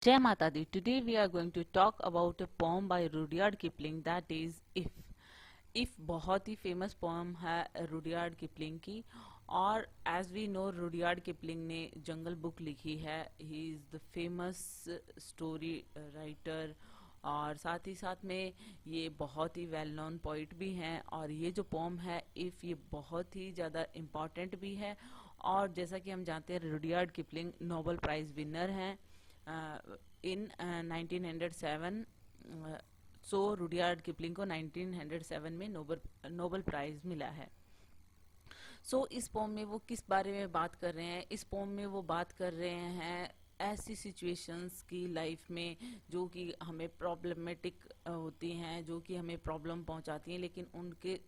Jai Mata Di. Today we are going to talk about a poem by Rudyard Kipling, that is If. If बहुत ही famous poem है Rudyard Kipling की। और as we know Rudyard Kipling ने Jungle Book लिखी है। He is the famous story writer, और साथ ही साथ में ये बहुत ही वेल नोन पोइट भी हैं। और ये जो पोम है इफ़, ये बहुत ही ज़्यादा इम्पॉर्टेंट भी है। और जैसा कि हम जानते हैं Rudyard Kipling Nobel prize winner हैं इन 1907। सो रुडियार्ड किपलिंग को 1907 में नोबेल प्राइज मिला है। सो इस पोम में वो किस बारे में बात कर रहे हैं? इस पोम में वो बात कर रहे हैं ऐसी सिचुएशंस की लाइफ में जो कि हमें प्रॉब्लमेटिक होती हैं, जो कि हमें प्रॉब्लम पहुंचाती हैं, लेकिन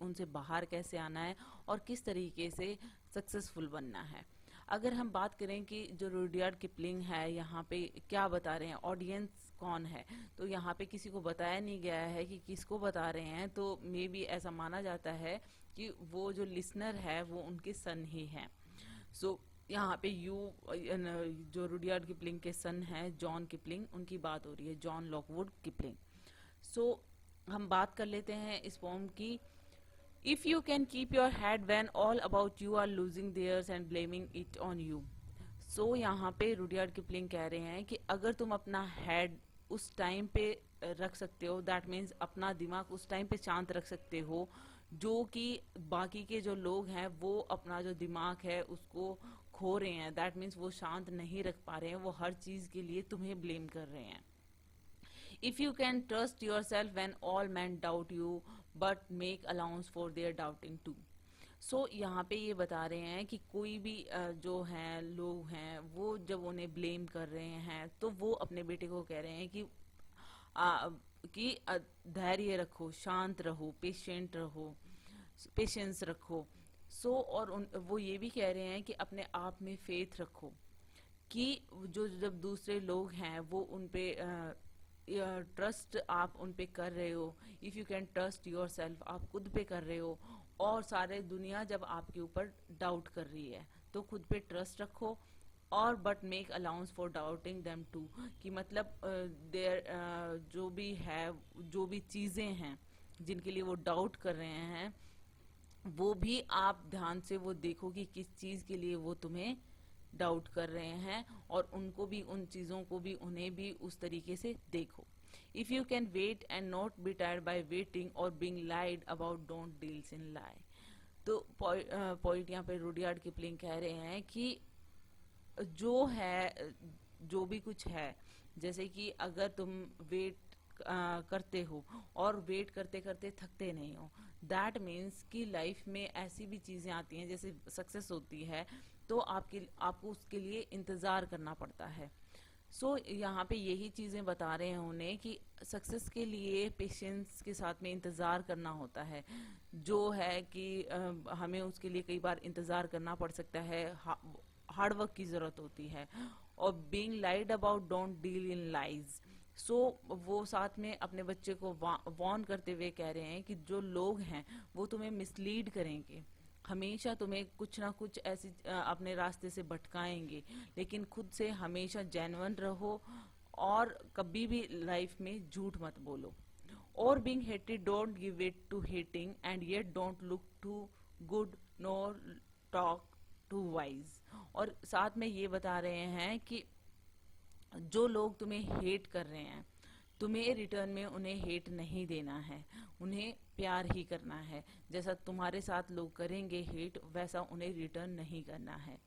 उनसे बाहर कैसे आना है और किस तरीके से सक्सेसफुल बनना है। अगर हम बात करें कि जो रुडियार्ड किपलिंग है यहाँ पे क्या बता रहे हैं, ऑडियंस कौन है, तो यहाँ पे किसी को बताया नहीं गया है कि किसको बता रहे हैं। तो मे बी ऐसा माना जाता है कि वो जो लिसनर है वो उनके सन ही हैं। सो यहाँ पे जो रुडियार्ड किपलिंग के सन हैं जॉन किपलिंग, उनकी बात हो रही है, जॉन लॉकवुड किपलिंग। सो हम बात कर लेते हैं इस पोम की। If you can keep your head when all about you are losing theirs and blaming it on you. So यहाँ पे रुडियार्ड किपलिंग कह रहे हैं कि अगर तुम अपना हेड उस टाइम पे रख सकते हो, दैट मीन्स अपना दिमाग उस टाइम पे शांत रख सकते हो, जो कि बाकी के जो लोग हैं वो अपना जो दिमाग है उसको खो रहे हैं, दैट मीन्स वो शांत नहीं रख पा रहे हैं, वो हर चीज़ के लिए तुम्हें ब्लेम कर रहे हैं। If you can trust yourself when all men doubt you, but make allowance for their doubting too. सो यहाँ पे ये बता रहे हैं कि कोई भी जो हैं लोग हैं वो जब उन्हें ब्लेम कर रहे हैं तो वो अपने बेटे को कह रहे हैं कि धैर्य रखो, शांत रहो, पेशेंस रखो। और वो ये भी कह रहे हैं कि अपने आप में फेथ रखो, कि जो जब दूसरे लोग हैं वो उन पे ट्रस्ट आप उन पे कर रहे हो, if you can trust your self, आप खुद पे कर रहे हो, और सारे दुनिया जब आपके ऊपर डाउट कर रही है तो खुद पे ट्रस्ट रखो। और but make allowance for doubting them too, कि मतलब देयर जो भी है, जो भी चीज़ें हैं जिनके लिए वो डाउट कर रहे हैं, वो भी आप ध्यान से वो देखो कि किस चीज़ के लिए वो तुम्हें डाउट कर रहे हैं, और उनको भी, उन चीज़ों को भी, उन्हें भी उस तरीके से देखो। If you can wait and not be tired by waiting और being lied about, don't deals in lie. तो पॉइंट यहाँ पे रुडियार्ड किपलिंग कह रहे हैं कि जो है, जो भी कुछ है, जैसे कि अगर तुम वेट करते हो और वेट करते करते थकते नहीं हो, दैट मीन्स कि लाइफ में ऐसी भी चीज़ें आती हैं, जैसे सक्सेस होती है तो आपको उसके लिए इंतज़ार करना पड़ता है। यहाँ पे यही चीज़ें बता रहे हैं उन्हें कि सक्सेस के लिए पेशेंस के साथ में इंतज़ार करना होता है, जो है कि हमें उसके लिए कई बार इंतज़ार करना पड़ सकता है, हार्ड वर्क की ज़रूरत होती है। और being lied about, don't deal in lies. वो साथ में अपने बच्चे को वॉर्न करते हुए कह रहे हैं कि जो लोग हैं वो तुम्हें मिसलीड करेंगे, हमेशा तुम्हें कुछ ना कुछ ऐसी अपने रास्ते से भटकाएंगे, लेकिन खुद से हमेशा जेन्युइन रहो और कभी भी लाइफ में झूठ मत बोलो। और being hated, don't give it to hating, and yet don't look too good nor talk too wise. और साथ में ये बता रहे हैं कि जो लोग तुम्हें हेट कर रहे हैं, तुम्हें रिटर्न में उन्हें हेट नहीं देना है, उन्हें प्यार ही करना है। जैसा तुम्हारे साथ लोग करेंगे हेट, वैसा उन्हें रिटर्न नहीं करना है।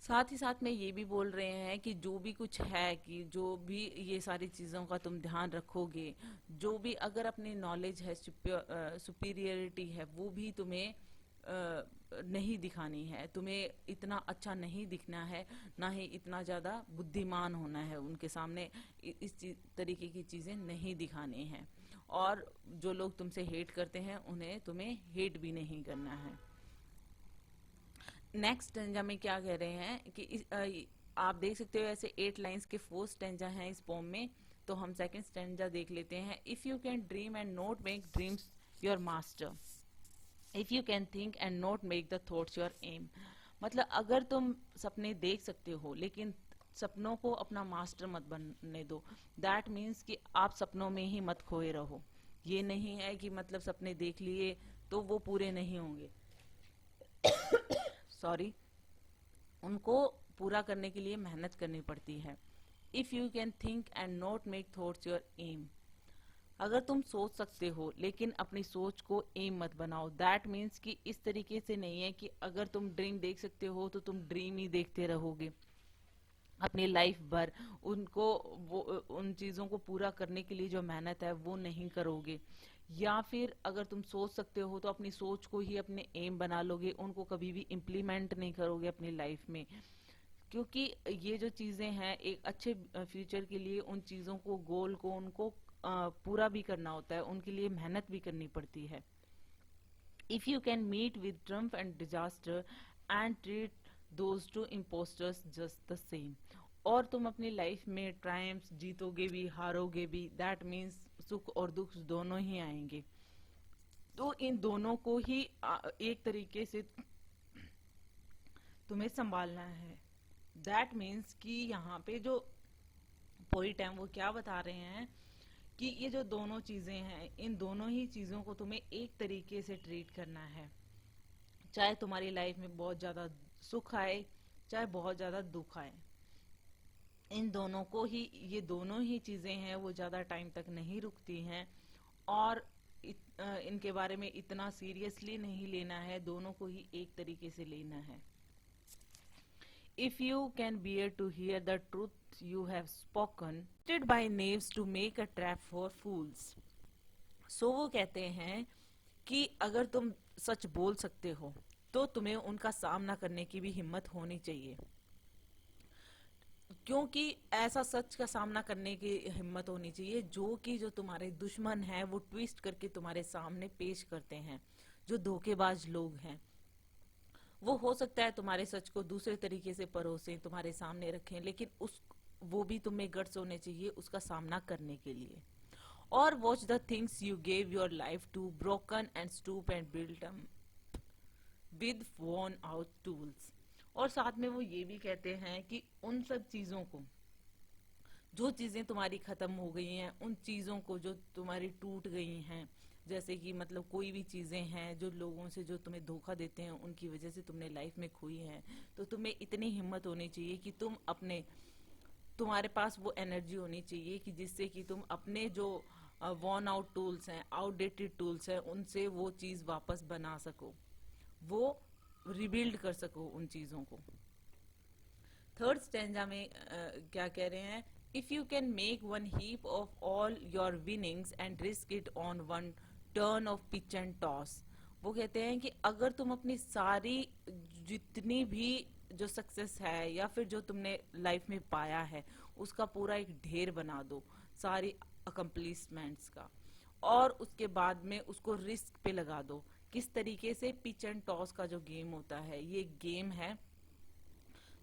साथ ही साथ में ये भी बोल रहे हैं कि जो भी कुछ है, कि जो भी ये सारी चीज़ों का तुम ध्यान रखोगे, जो भी अगर अपनी नॉलेज है, सुपीरियरिटी है, वो भी तुम्हें नहीं दिखानी है, तुम्हें इतना अच्छा नहीं दिखना है, ना ही इतना ज़्यादा बुद्धिमान होना है उनके सामने, इस तरीके की चीज़ें नहीं दिखानी हैं। और जो लोग तुमसे हेट करते हैं उन्हें तुम्हें हेट भी नहीं करना है। नेक्स्ट स्टेंजा में क्या कह रहे हैं कि आप देख सकते हो ऐसे 8 लाइंस के 4 स्टेंजा हैं इस पोम में। तो हम सेकंड स्टेंजा देख लेते हैं। If you can dream and not make dreams your master, if you can think and not make the thoughts your aim. मतलब अगर तुम सपने देख सकते हो लेकिन सपनों को अपना मास्टर मत बनने दो। दैट मीन्स कि आप सपनों में ही मत खोए रहो। ये नहीं है कि मतलब सपने देख लिए तो वो पूरे नहीं होंगे। सॉरी, उनको पूरा करने के लिए मेहनत करनी पड़ती है। If you can think and not make thoughts your aim, अगर तुम सोच सकते हो लेकिन अपनी सोच को एम मत बनाओ। दैट मीन्स कि इस तरीके से नहीं है कि अगर तुम ड्रीम देख सकते हो तो तुम ड्रीम ही देखते रहोगे अपनी लाइफ भर, उनको वो उन चीज़ों को पूरा करने के लिए जो मेहनत है वो नहीं करोगे। या फिर अगर तुम सोच सकते हो तो अपनी सोच को ही अपने एम बना लोगे, उनको कभी भी इम्प्लीमेंट नहीं करोगे अपनी लाइफ में। क्योंकि ये जो चीज़ें हैं एक अच्छे फ्यूचर के लिए, उन चीज़ों को, गोल को, उनको पूरा भी करना होता है, उनके लिए मेहनत भी करनी पड़ती है। If you can meet with triumph and disaster and treat those two impostors just the same, और तुम अपनी लाइफ में ट्रायम्फ्स जीतोगे भी हारोगे भी, दैट मीन्स सुख और दुख दोनों ही आएंगे। तो इन दोनों को ही एक तरीके से तुम्हें संभालना है। दैट मीन्स कि यहाँ पे जो पोइट है वो क्या बता रहे हैं कि ये जो दोनों चीजें हैं, इन दोनों ही चीजों को तुम्हें एक तरीके से ट्रीट करना है। चाहे तुम्हारी लाइफ में बहुत ज्यादा सुख आए, चाहे बहुत ज्यादा दुख आए, इन दोनों को ही, ये दोनों ही चीजें हैं वो ज्यादा टाइम तक नहीं रुकती हैं। और इनके बारे में इतना सीरियसली नहीं लेना है, दोनों को ही एक तरीके से लेना है। If you can bear to hear the truth you have spoken, tempted by knaves to make a trap for fools. So वो कहते हैं कि अगर तुम सच बोल सकते हो तो तुम्हें उनका सामना करने की भी हिम्मत होनी चाहिए। क्योंकि ऐसा सच का सामना करने की हिम्मत होनी चाहिए जो तुम्हारे दुश्मन हैं वो ट्विस्ट करके तुम्हारे सामने पेश करते हैं। जो धोखेबाज लोग हैं वो हो सकता है तुम्हारे सच को दूसरे तरीके से परोसें, तुम्हारे सामने रखें, लेकिन उस वो भी तुम्हें गट्स होने चाहिए उसका सामना करने के लिए। और watch the things you gave your life to broken and stoop and build with worn out tools. और साथ में वो ये भी कहते हैं कि उन सब चीजों को, जो चीजें तुम्हारी खत्म हो गई हैं, उन चीजों को जो तुम्हारी टूट गई हैं, जैसे कि मतलब कोई भी चीजें हैं जो लोगों से जो तुम्हें धोखा देते हैं उनकी वजह से तुमने लाइफ में खोई है, तो तुम्हें इतनी हिम्मत होनी चाहिए कि तुम्हारे पास वो एनर्जी होनी चाहिए कि जिससे कि तुम अपने जो वॉर्न आउट टूल्स हैं, आउटडेटेड टूल्स हैं, उनसे वो चीज वापस बना सको, वो रिबिल्ड कर सको उन चीजों को। थर्ड स्टेंजा में क्या कह रहे हैं, if you can make one heap of all your winnings and risk it on one turn off pitch and toss. वो कहते हैं कि अगर तुम अपनी सारी जितनी भी जो सक्सेस है या फिर जो तुमने लाइफ में पाया है उसका पूरा एक ढेर बना दो, सारी अकम्प्लिशमेंट्स का, और उसके बाद में उसको रिस्क पे लगा दो। किस तरीके से? पिच एंड टॉस का जो गेम होता है, ये गेम है।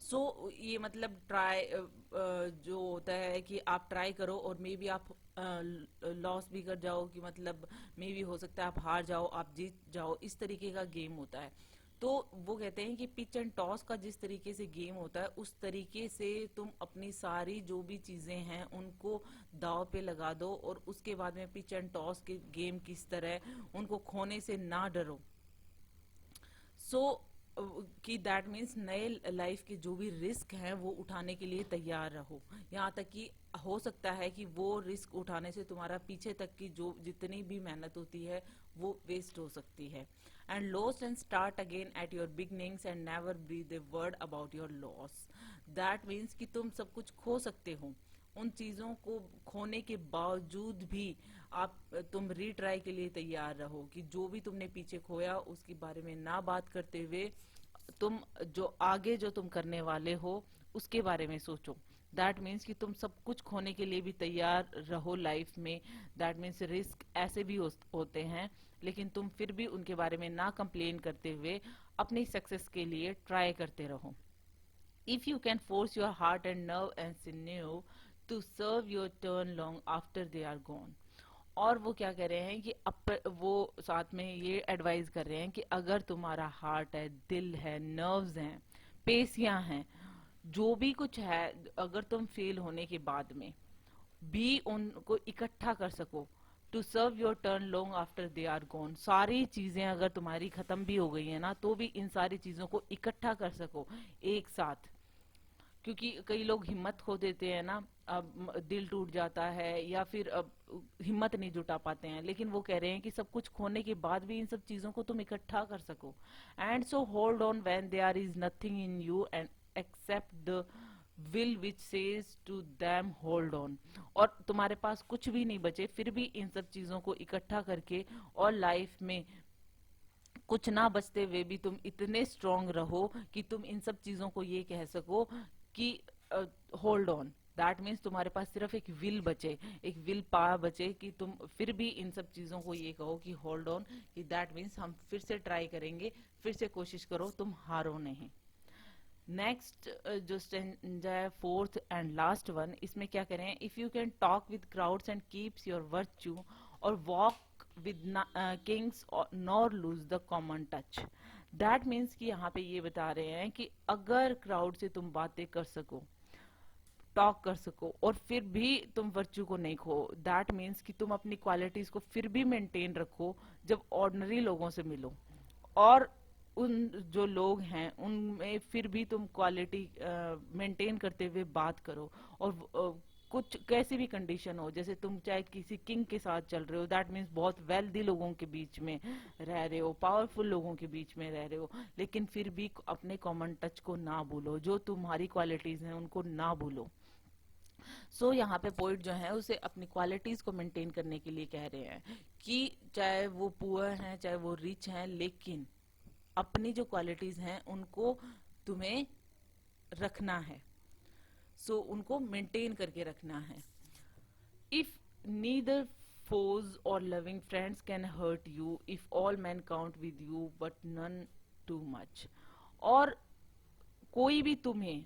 ये मतलब ट्राई जो होता है कि आप ट्राई करो और मे बी आप लॉस भी कर जाओ, कि मतलब मे बी हो सकता है आप हार जाओ, आप जीत जाओ, इस तरीके का गेम होता है। तो वो कहते हैं कि पिच एंड टॉस का जिस तरीके से गेम होता है उस तरीके से तुम अपनी सारी जो भी चीजें हैं उनको दांव पे लगा दो, और उसके बाद में पिच एंड टॉस के गेम किस तरह उनको खोने से ना डरो। कि दैट मीन्स नए लाइफ के जो भी रिस्क हैं वो उठाने के लिए तैयार रहो। यहाँ तक कि हो सकता है कि वो रिस्क उठाने से तुम्हारा पीछे तक की जो जितनी भी मेहनत होती है वो वेस्ट हो सकती है। And lost and start again at your beginnings and never breathe a word about your loss. That means कि तुम सब कुछ खो सकते हो, उन चीजों को खोने के बावजूद भी तुम रीट्राई के लिए तैयार रहो, कि जो भी तुमने पीछे खोया उसके बारे में ना बात करते हुए तुम जो आगे जो तुम करने वाले हो उसके बारे में सोचो। दैट मीन्स कि तुम सब कुछ खोने के लिए भी तैयार रहो लाइफ में। दैट मीन्स रिस्क ऐसे भी होते हैं, लेकिन तुम फिर भी उनके बारे में ना कंप्लेन करते हुए अपनी सक्सेस के लिए ट्राई करते रहो। If you can force your heart and nerve and sinew to serve your turn long after they are gone. और वो क्या कह रहे हैं कि वो साथ में ये एडवाइस कर रहे हैं कि अगर तुम्हारा हार्ट है, दिल है, नर्व्स हैं, पेशियां हैं, जो भी कुछ है, अगर तुम फेल होने के बाद में भी उनको इकट्ठा कर सको, to serve your turn long after they are gone, सारी चीजें अगर तुम्हारी खत्म भी हो गई है ना, तो भी इन सारी चीजों को इकट्ठा कर सको एक साथ। क्योंकि कई लोग हिम्मत खो देते हैं ना, अब दिल टूट जाता है या फिर अब हिम्मत नहीं जुटा पाते हैं, लेकिन वो कह रहे हैं कि सब कुछ खोने के बाद भी इन सब चीजों को तुम इकट्ठा कर सको। And so hold on when there is nothing in you and except the will which says to them hold on. और तुम्हारे पास कुछ भी नहीं बचे, फिर भी इन सब चीजों को इकट्ठा करके और लाइफ में कुछ ना बचते हुए भी तुम इतने स्ट्रांग रहो कि तुम इन सब चीजों को ये कह सको कि होल्ड ऑन। दैट मीन्स तुम्हारे पास सिर्फ एक विल बचे, एक विल पावर बचे कि तुम फिर भी इन सब चीजों को ये कहो कि होल्ड ऑन, कि दैट मीन्स हम फिर से ट्राई करेंगे, फिर से कोशिश करो, तुम हारो नहीं। नेक्स्ट जो स्टेंजा है, फोर्थ एंड लास्ट वन, इसमें क्या करें, if you can talk with crowds and keeps your virtue और walk with kings nor lose the common touch. That means कि यहाँ पे ये बता रहे हैं कि अगर क्राउड से तुम बातें कर सको, टॉक कर सको, और फिर भी तुम वर्च्यू को नहीं खो, दैट मीन्स कि तुम अपनी क्वालिटीज को फिर भी मेंटेन रखो जब ऑर्डिनरी लोगों से मिलो, और उन जो लोग हैं उनमें फिर भी तुम क्वालिटी मेंटेन करते हुए बात करो। और कुछ कैसी भी कंडीशन हो, जैसे तुम चाहे किसी किंग के साथ चल रहे हो, दैट मीन्स बहुत वेल्दी लोगों के बीच में रह रहे हो, पावरफुल लोगों के बीच में रह रहे हो, लेकिन फिर भी अपने कॉमन टच को ना भूलो, जो तुम्हारी क्वालिटीज हैं उनको ना भूलो। सो यहाँ पे पोइट जो है उसे अपनी क्वालिटीज को मेंटेन करने के लिए कह रहे हैं कि चाहे वो पुअर हैं चाहे वो रिच हैं, लेकिन अपनी जो क्वालिटीज हैं उनको तुम्हें रखना है। सो उनको मेंटेन करके रखना है। If neither foes or loving friends can hurt you if all men count with you but none too much। और कोई भी तुम्हें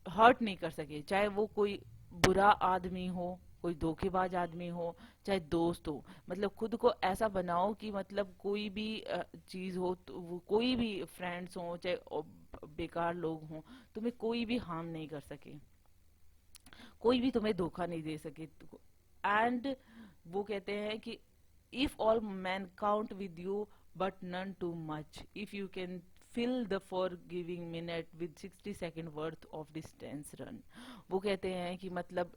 हर्ट नहीं कर सके, चाहे वो कोई बुरा आदमी हो, कोई धोखेबाज आदमी हो, चाहे दोस्त हो। मतलब खुद को ऐसा बनाओ कि मतलब कोई भी चीज हो, तो वो कोई भी फ्रेंड्स हो चाहे बेकार लोग हों, तुम्हें कोई भी हार्म नहीं कर सके, कोई भी तुम्हें धोखा नहीं दे सके। एंड वो कहते हैं कि if all man count with you but none too much, if you can fill the for giving minute with 60 second worth of distance run. वो कहते हैं कि मतलब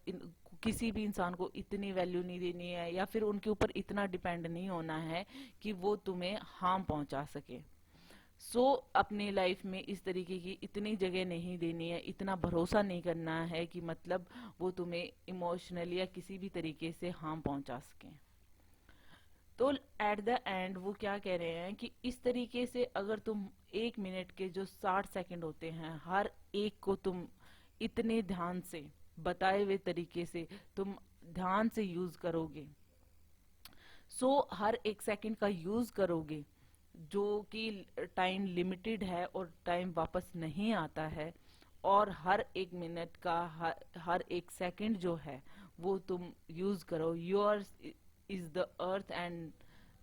किसी भी इंसान को इतनी वैल्यू नहीं देनी है या फिर उनके ऊपर इतना डिपेंड नहीं होना है कि वो तुम्हें हार्म पहुंचा सके। सो अपनी लाइफ में इस तरीके की इतनी जगह नहीं देनी है, इतना भरोसा नहीं करना है कि मतलब वो तुम्हें इमोशनली या किसी भी तरीके से हार्म पहुंचा सकें। तो एट द एंड वो क्या कह रहे हैं कि इस तरीके से अगर तुम 1 मिनट के जो 60 सेकंड होते हैं, हर एक को तुम इतने ध्यान से बताए हुए तरीके से तुम ध्यान से यूज करोगे, सो हर एक सेकंड का यूज करोगे, जो कि टाइम लिमिटेड है और टाइम वापस नहीं आता है, और हर एक मिनट का हर एक सेकंड जो है वो तुम यूज करो। Yours is the earth and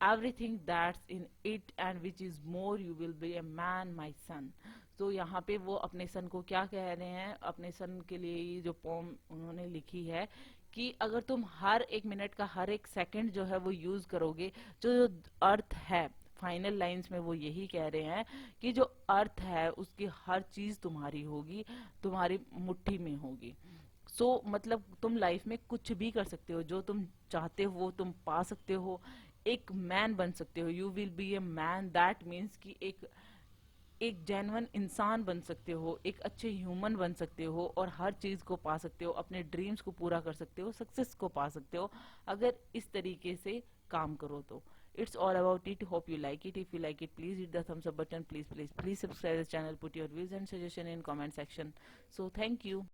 everything that's in it and which is more, you will be a man my son. तो यहाँ पे वो अपने सन को क्या कह रहे हैं, अपने सन के लिए ये जो पोम उन्होंने लिखी है कि अगर तुम हर एक मिनट का हर एक सेकंड जो है वो यूज करोगे, जो अर्थ है, फाइनल लाइंस में वो यही कह रहे हैं कि जो अर्थ है उसकी हर चीज तुम्हारी होगी, तुम्हारी मुट्ठी में होगी। सो मतलब तुम लाइफ में कुछ भी कर सकते हो, जो तुम चाहते हो वो तुम पा सकते हो, एक मैन बन सकते हो, you will be a man. That means कि एक जेन्युइन इंसान बन सकते हो, एक अच्छे ह्यूमन बन सकते हो, और हर चीज को पा सकते हो, अपने ड्रीम्स को पूरा कर सकते हो, सक्सेस को पा सकते हो, अगर इस तरीके से काम करो तो। It's all about it. Hope you like it. If you like it, please hit the thumbs up button. Please subscribe the channel. Put your views and suggestion in comment section. So thank you.